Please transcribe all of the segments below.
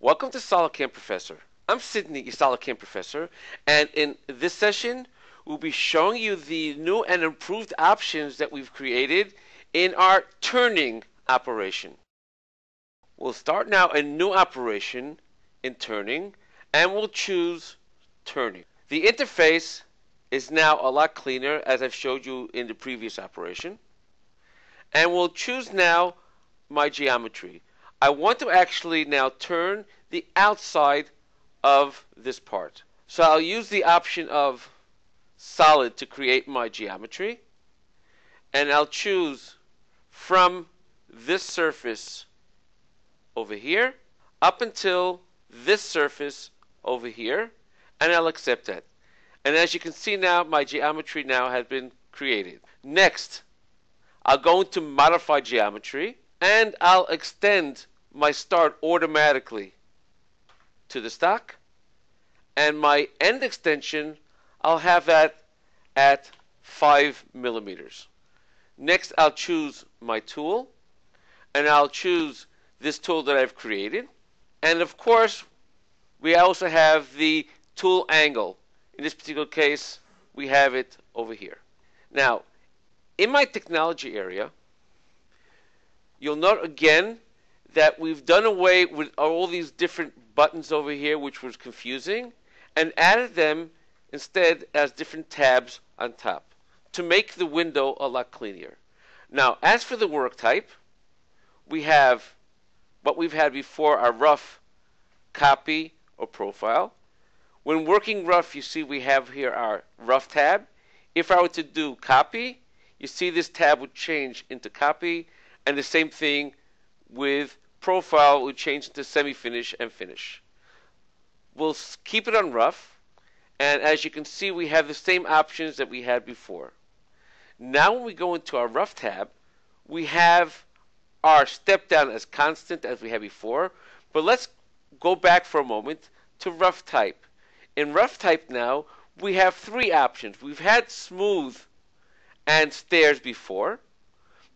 Welcome to SolidCAM Professor. I'm Sydney, your SolidCAM Professor, and in this session, we'll be showing you the new and improved options that we've created in our turning operation. We'll start now a new operation in turning, and we'll choose turning. The interface is now a lot cleaner, as I've showed you in the previous operation. And we'll choose now my geometry. I want to actually now turn the outside of this part. So I'll use the option of solid to create my geometry. And I'll choose from this surface over here up until this surface over here. And I'll accept that. And as you can see now, my geometry now has been created. Next, I'll go into modify geometry and I'll extend my start automatically to the stock, and my end extension I'll have that at 5 millimeters. Next, I'll choose my tool, and I'll choose this tool that I've created, and of course we also have the tool angle. In this particular case, we have it over here. Now, in my technology area, you'll note again that we've done away with all these different buttons over here, which was confusing, and added them instead as different tabs on top to make the window a lot cleaner. Now, as for the work type, we have what we've had before, our rough, copy, or profile. When working rough, you see we have here our rough tab. If I were to do copy, you see this tab would change into copy, and the same thing with profile would change to semi-finish and finish. We'll keep it on rough, and as you can see, we have the same options that we had before. Now when we go into our rough tab, we have our step down as constant as we had before, but let's go back for a moment to rough type. In rough type now, we have three options. We've had smooth and stairs before,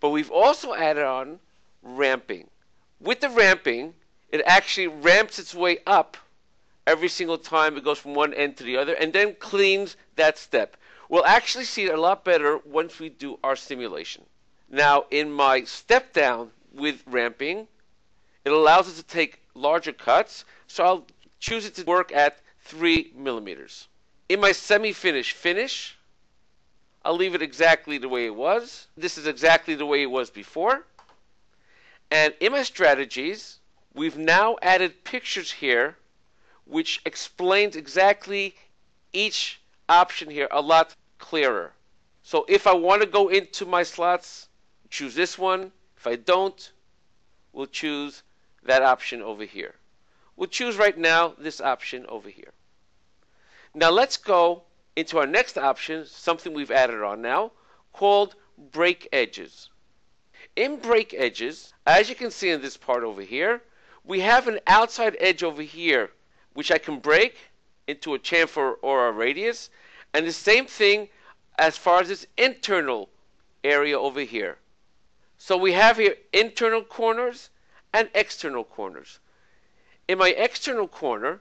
but we've also added on ramping. With the ramping, it actually ramps its way up every single time it goes from one end to the other, and then cleans that step. We'll actually see it a lot better once we do our simulation. Now, in my step down with ramping, it allows us to take larger cuts, so I'll choose it to work at 3 millimeters. In my semi-finish finish, I'll leave it exactly the way it was. This is exactly the way it was before. And in my strategies, we've now added pictures here which explains exactly each option here a lot clearer. So if I want to go into my slots, choose this one. If I don't, we'll choose that option over here. We'll choose right now this option over here. Now let's go into our next option, something we've added on now, called break edges. In break edges, as you can see in this part over here, we have an outside edge over here, which I can break into a chamfer or a radius, and the same thing as far as this internal area over here. So we have here internal corners and external corners. In my external corner,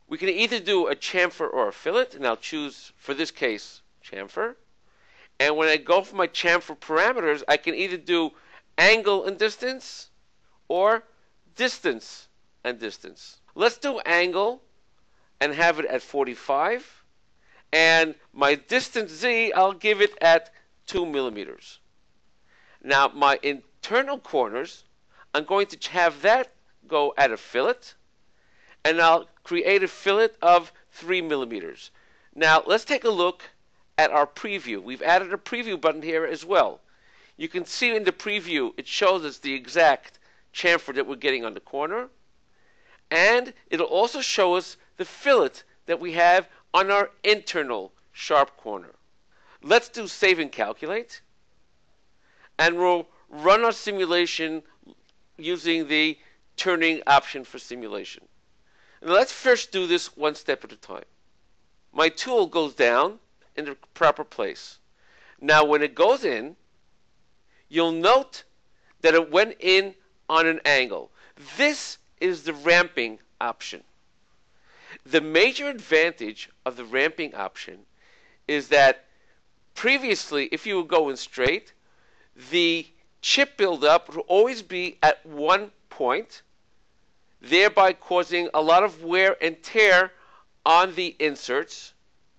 we can either do a chamfer or a fillet, and I'll choose, for this case, chamfer. And when I go for my chamfer parameters, I can either do angle and distance or distance and distance. Let's do angle and have it at 45. And my distance Z, I'll give it at 2 millimeters. Now, my internal corners, I'm going to have that go at a fillet, and I'll create a fillet of 3 millimeters. Now, let's take a look at our preview. We've added a preview button here as well. You can see in the preview, it shows us the exact chamfer that we're getting on the corner, and it'll also show us the fillet that we have on our internal sharp corner. Let's do save and calculate, and we'll run our simulation using the turning option for simulation. Now let's first do this one step at a time. My tool goes down in the proper place. Now when it goes in, you'll note that it went in on an angle. This is the ramping option. The major advantage of the ramping option is that previously, if you were going straight, the chip buildup would always be at one point, thereby causing a lot of wear and tear on the inserts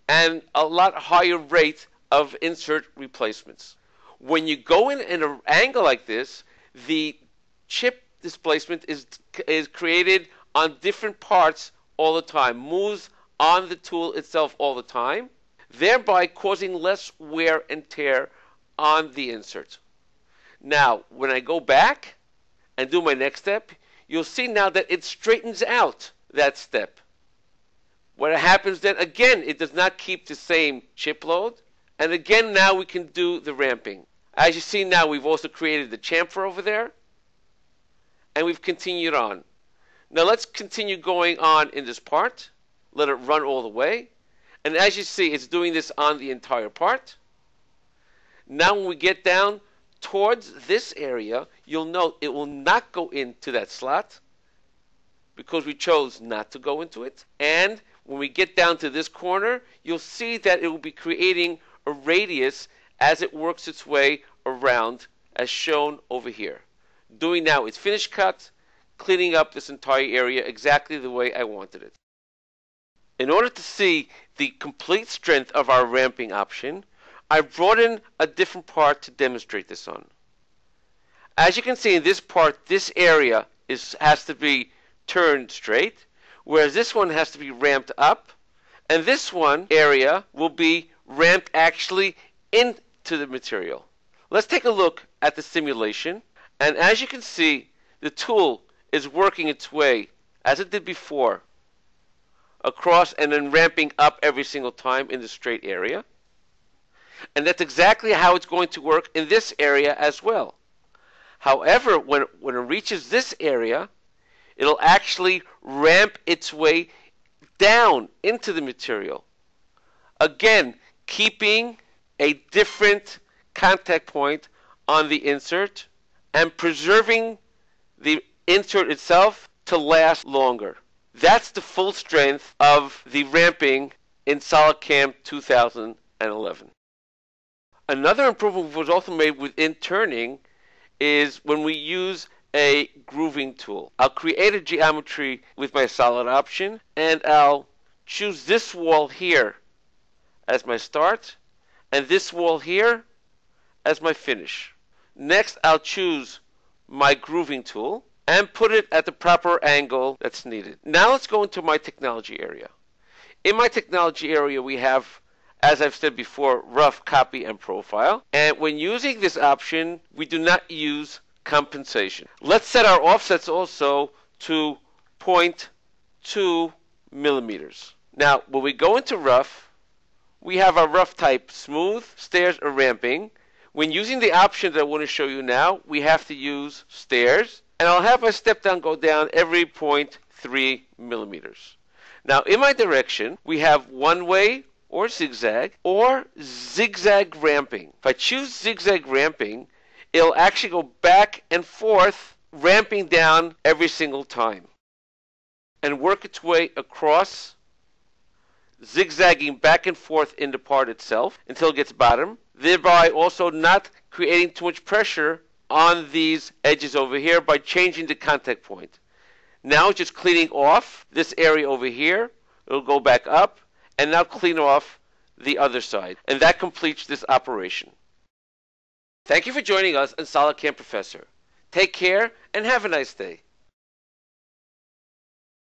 and a lot higher rate of insert replacements. When you go in an angle like this, the chip displacement is created on different parts all the time, moves on the tool itself all the time, thereby causing less wear and tear on the insert. Now, when I go back and do my next step, you'll see now that it straightens out that step. What happens then, again, it does not keep the same chip load, and again now we can do the ramping. As you see now, we've also created the chamfer over there, and we've continued on. Now let's continue going on in this part. Let it run all the way. And as you see, it's doing this on the entire part. Now when we get down towards this area, you'll note it will not go into that slot because we chose not to go into it. And when we get down to this corner, you'll see that it will be creating a radius as it works its way around, as shown over here. Doing now its finish cut, cleaning up this entire area exactly the way I wanted it. In order to see the complete strength of our ramping option, I brought in a different part to demonstrate this on. As you can see in this part, this area has to be turned straight, whereas this one has to be ramped up, and this one area will be ramped actually into the material. Let's take a look at the simulation, and as you can see, the tool is working its way, as it did before, across and then ramping up every single time in the straight area. And that's exactly how it's going to work in this area as well. However, when it reaches this area, it'll actually ramp its way down into the material. Again, keeping a different contact point on the insert and preserving the insert itself to last longer. That's the full strength of the ramping in SolidCAM 2011. Another improvement was also made within turning is when we use a grooving tool. I'll create a geometry with my solid option, and I'll choose this wall here as my start and this wall here as my finish. Next, I'll choose my grooving tool and put it at the proper angle that's needed. Now let's go into my technology area. In my technology area, we have, as I've said before, rough, copy, and profile. And when using this option, we do not use compensation. Let's set our offsets also to 0.2 millimeters. Now, when we go into rough, we have our rough type smooth, stairs, or ramping. When using the option that I want to show you now, we have to use stairs. And I'll have my step down go down every 0.3 millimeters. Now, in my direction, we have one way or zigzag ramping. If I choose zigzag ramping, it'll actually go back and forth, ramping down every single time and work its way across, zigzagging back and forth in the part itself until it gets bottom, thereby also not creating too much pressure on these edges over here by changing the contact point. Now it's just cleaning off this area over here. It'll go back up and now clean off the other side. And that completes this operation. Thank you for joining us on SolidCAM Professor. Take care and have a nice day.